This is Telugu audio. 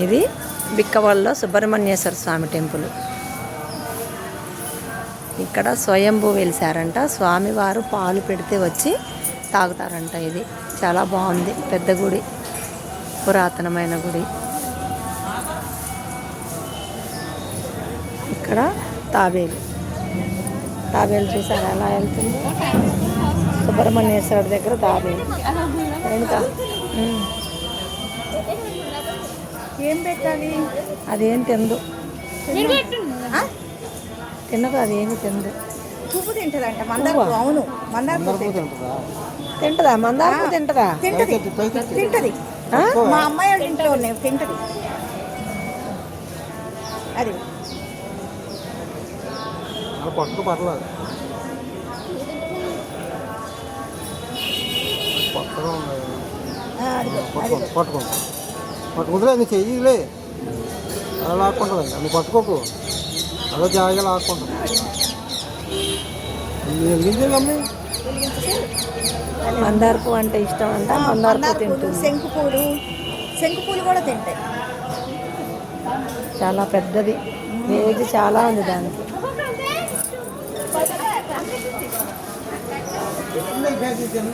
ఇది బిక్కవల్లో సుబ్రహ్మణ్యేశ్వర స్వామి టెంపుల్. ఇక్కడ స్వయంభూ వెలిసారంట. స్వామివారు పాలు పెడితే వచ్చి తాగుతారంట. ఇది చాలా బాగుంది. పెద్ద గుడి, పురాతనమైన గుడి. ఇక్కడ తాబేలు చూసారు ఎలా వెళ్తుంది. సుబ్రహ్మణ్యేశ్వరుడి దగ్గర తాబేలు. ఇంకా ఏం పెట్టాలి? అదేం తిందు, తినదు. అదేమి తిందు. పువ్వు తింటదంట. మందార. అవును, మందార తింటదా? మందార తింటదా? తింటది. మా అమ్మాయి వాళ్ళ ఇంట్లో ఉన్నాయి, తింటది. అది పట్టు పర్లేదు, కొత్తగా ఉన్నాయి. పట్టుకుంటే నీ చెయ్యిలే అలా లాక్కుంటుంది. నువ్వు పట్టుకోకు, అలా జాగ్రత్తగా లాక్కుంటుంది. వెలిగించేదమ్మి. మందార పువ్వు అంటే ఇష్టం అంట. మందార పువ్వు తింటుంది. శంకు పూలు కూడా తింటాయి. చాలా పెద్దది, ఏజ్ చాలా ఉంది దానికి. Ini